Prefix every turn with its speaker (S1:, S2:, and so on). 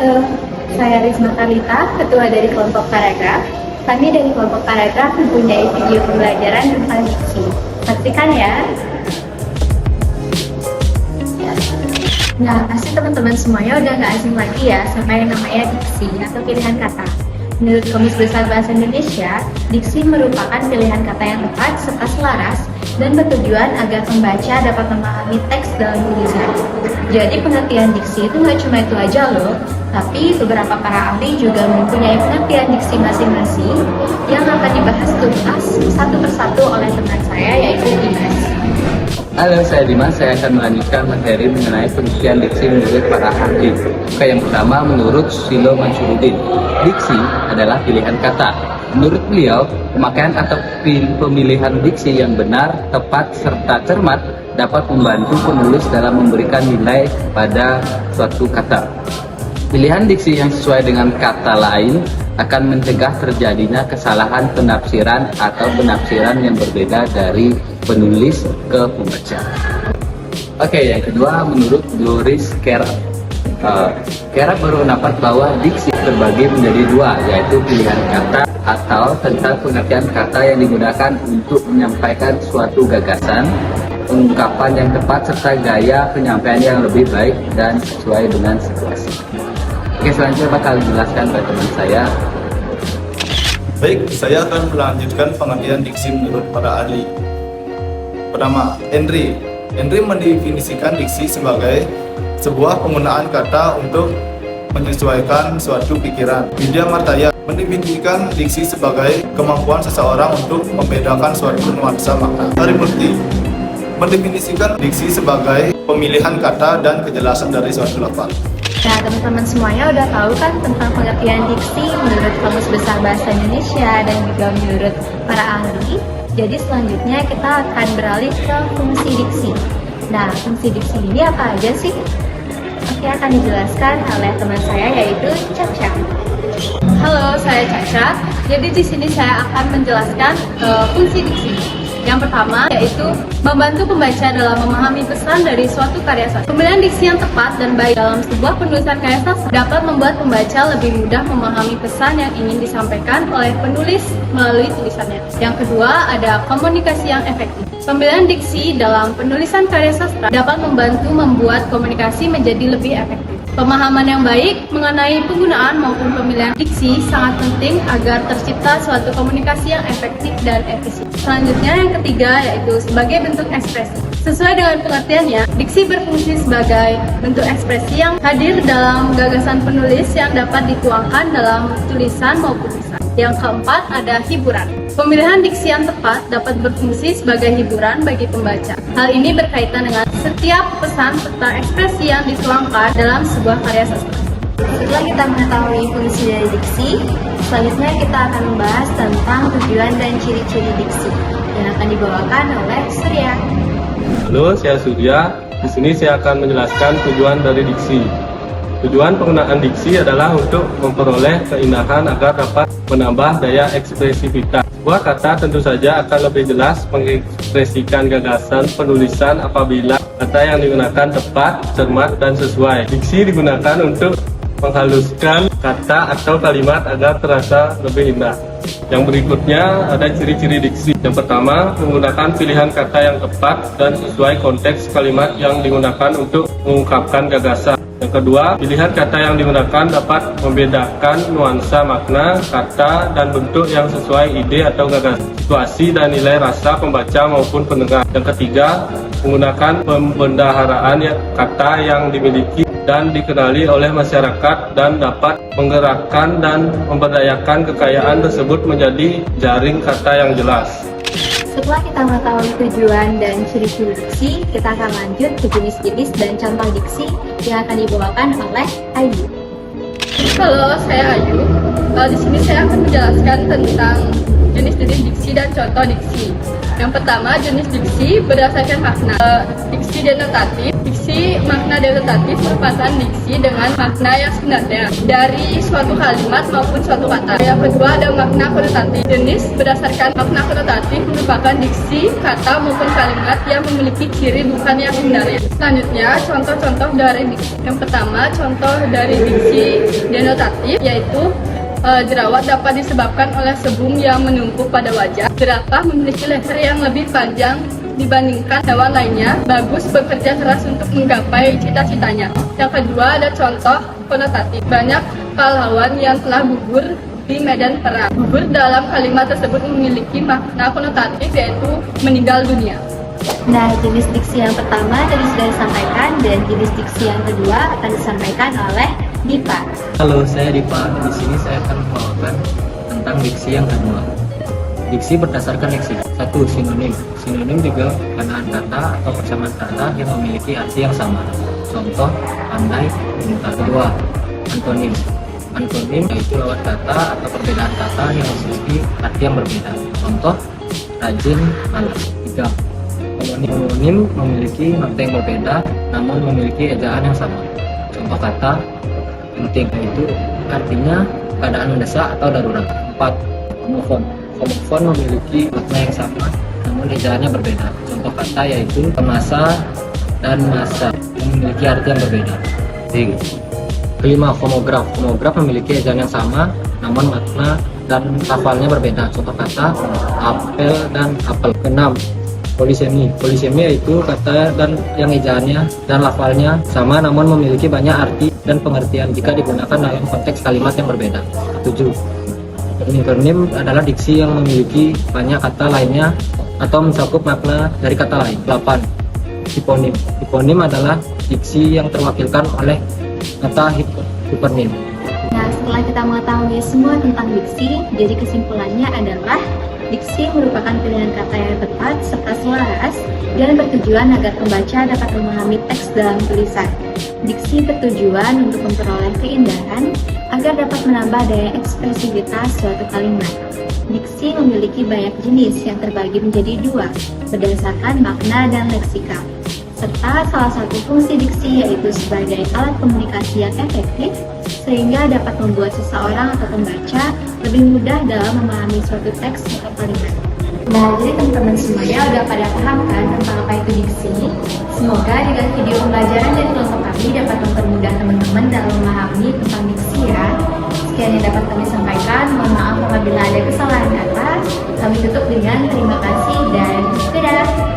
S1: Halo, saya Risma Talita, Ketua dari kelompok paragraf. Kami dari kelompok paragraf mempunyai video pembelajaran tentang diksi. Saksikan ya. Nah, pasti teman-teman semuanya udah nggak asing lagi ya sama yang namanya diksi atau pilihan kata. Menurut Kamus Besar Bahasa Indonesia, diksi merupakan pilihan kata yang tepat serta selaras dan bertujuan agar pembaca dapat memahami teks dalam tulisan. Jadi pengertian diksi itu nggak cuma itu aja loh, tapi beberapa para ahli juga mempunyai pengertian diksi masing-masing yang akan dibahas tuntas satu persatu oleh teman saya yaitu Dimas.
S2: Halo, saya Dimas. Saya akan melanjutkan materi mengenai pengertian diksi menurut para ahli. Oke, yang pertama menurut Susilo Mansyurudin, diksi adalah pilihan kata. Menurut beliau, pemakaian atau pemilihan diksi yang benar, tepat, serta cermat dapat membantu penulis dalam memberikan nilai pada suatu kata. Pilihan diksi yang sesuai dengan kata lain akan mencegah terjadinya kesalahan penafsiran atau penafsiran yang berbeda dari penulis ke pembaca. Oke, yang kedua menurut Doris Kerak. Kerak berpendapat bahwa diksi terbagi menjadi dua, yaitu pilihan kata atau tentang pengertian kata yang digunakan untuk menyampaikan suatu gagasan, ungkapan yang tepat, serta gaya penyampaian yang lebih baik dan sesuai dengan situasi. Oke, selanjutnya bakal dijelaskan oleh teman saya.
S3: Baik, saya akan melanjutkan pengertian diksi menurut para ahli. Pertama, Henry mendefinisikan diksi sebagai sebuah penggunaan kata untuk menyesuaikan suatu pikiran. Widya Martaya mendefinisikan diksi sebagai kemampuan seseorang untuk membedakan suatu nuansa makna. Harimurti mendefinisikan diksi sebagai pemilihan kata dan kejelasan dari suatu lafaz.
S1: Nah, teman-teman semuanya udah tahu kan tentang pengertian diksi menurut Kamus Besar Bahasa Indonesia dan juga menurut para ahli. Jadi selanjutnya kita akan beralih ke fungsi diksi. Nah, fungsi diksi ini apa aja sih? Oke, akan dijelaskan oleh teman saya yaitu Caca.
S4: Halo, saya Caca. Jadi di sini saya akan menjelaskan fungsi diksi. Yang pertama yaitu membantu pembaca dalam memahami pesan dari suatu karya sastra. Pemilihan diksi yang tepat dan baik dalam sebuah penulisan karya sastra dapat membuat pembaca lebih mudah memahami pesan yang ingin disampaikan oleh penulis melalui tulisannya. Yang kedua, ada komunikasi yang efektif. Pemilihan diksi dalam penulisan karya sastra dapat membantu membuat komunikasi menjadi lebih efektif. Pemahaman yang baik mengenai penggunaan maupun pemilihan diksi sangat penting agar tercipta suatu komunikasi yang efektif dan efisien. Selanjutnya yang ketiga yaitu sebagai bentuk ekspresi. Sesuai dengan pengertiannya, diksi berfungsi sebagai bentuk ekspresi yang hadir dalam gagasan penulis yang dapat dituangkan dalam tulisan maupun lisan. Yang keempat ada hiburan. Pemilihan diksi yang tepat dapat berfungsi sebagai hiburan bagi pembaca. Hal ini berkaitan dengan setiap pesan serta ekspresi yang dituangkan dalam sebuah karya sastra.
S1: Setelah kita mengetahui fungsi dari diksi, selanjutnya kita akan membahas tentang tujuan dan ciri-ciri diksi yang akan dibawakan oleh Surya.
S5: Halo, saya Surya. Di sini saya akan menjelaskan tujuan dari diksi. Tujuan penggunaan diksi adalah untuk memperoleh keindahan agar dapat menambah daya ekspresivitas. Sebuah kata tentu saja akan lebih jelas mengekspresikan gagasan penulisan apabila kata yang digunakan tepat, cermat, dan sesuai. Diksi digunakan untuk menghaluskan kata atau kalimat agar terasa lebih indah. Yang berikutnya ada ciri-ciri diksi. Yang pertama, menggunakan pilihan kata yang tepat dan sesuai konteks kalimat yang digunakan untuk mengungkapkan gagasan. Yang kedua, pilihan kata yang digunakan dapat membedakan nuansa makna, kata, dan bentuk yang sesuai ide atau gagasan, situasi, dan nilai rasa pembaca maupun pendengar. Yang ketiga, menggunakan pembendaharaan kata yang dimiliki dan dikenali oleh masyarakat dan dapat menggerakkan dan memberdayakan kekayaan tersebut menjadi jaring kata yang jelas.
S1: Setelah kita mengetahui tujuan dan ciri-ciri diksi, kita akan lanjut ke jenis-jenis dan contoh diksi yang akan dibawakan oleh Ayu.
S4: Halo, saya Ayu. Di sini saya akan menjelaskan tentang jenis-jenis diksi dan contoh diksi. Yang pertama, jenis diksi berdasarkan makna. Diksi denotatif. Diksi makna denotatif merupakan diksi dengan makna yang sebenarnya dari suatu kalimat maupun suatu kata. Yang kedua ada makna konotatif. Jenis berdasarkan makna konotatif merupakan diksi kata maupun kalimat yang memiliki ciri bukan yang sebenarnya. Selanjutnya, contoh-contoh dari diksi. Yang pertama, contoh dari diksi denotatif yaitu jerawat dapat disebabkan oleh sebum yang menumpuk pada wajah. Jerapah memiliki leher yang lebih panjang dibandingkan hewan lainnya. Bagus bekerja keras untuk menggapai cita-citanya. Yang kedua ada contoh konotatif. Banyak pahlawan yang telah gugur di medan perang. Gugur dalam kalimat tersebut memiliki makna konotatif yaitu meninggal dunia.
S1: Nah, jenis diksi yang pertama tadi sudah disampaikan dan jenis diksi yang kedua akan disampaikan oleh Dipa.
S2: Halo, saya Dipa. Di sini saya akan membawakan tentang diksi yang kedua. Diksi berdasarkan leksi. 1. Sinonim. Sinonim juga penamaan kata atau persamaan kata yang memiliki arti yang sama. Contoh, pandai, pintar. 2. Antonim. Antonim yaitu lawan kata atau perbedaan kata yang memiliki arti yang berbeda. Contoh, rajin, malas. 3. Homonim memiliki makna yang berbeda namun memiliki ejaan yang sama. Contoh kata penting itu artinya keadaan mendesak atau darurat. 4. Homofon. Homofon memiliki makna yang sama namun ejaannya berbeda. Contoh kata yaitu masa dan masa yang memiliki arti yang berbeda. 5. Homograf. Homograf memiliki ejaan yang sama namun makna dan lafalnya berbeda. Contoh kata apel dan apel. 6. Polisemi. Polisemi yaitu kata dan yang ejaannya dan lafalnya sama namun memiliki banyak arti dan pengertian jika digunakan dalam konteks kalimat yang berbeda. 7. Hipernim adalah diksi yang memiliki banyak kata lainnya atau mencakup makna dari kata lain. 8. Hiponim. Hiponim adalah diksi yang terwakilkan oleh kata hipernim.
S1: Nah, setelah kita mengetahui semua tentang diksi, jadi kesimpulannya adalah diksi merupakan pilihan kata yang tepat serta selaras dan bertujuan agar pembaca dapat memahami teks dalam tulisan. Diksi bertujuan untuk memperoleh keindahan agar dapat menambah daya ekspresivitas suatu kalimat. Diksi memiliki banyak jenis yang terbagi menjadi 2 berdasarkan makna dan leksika. Serta salah satu fungsi diksi yaitu sebagai alat komunikasi yang efektif sehingga dapat membuat seseorang atau pembaca lebih mudah dalam memahami suatu teks atau kalimat. Nah, jadi teman-teman semuanya udah pada paham kan tentang apa itu diksi? Semoga dengan video pembelajaran dari kelompok kami dapat mempermudah teman-teman dalam memahami tentang diksi ya. Sekian yang dapat kami sampaikan. Mohon maaf apabila ada kesalahan kata. Kami tutup dengan terima kasih dan dadah!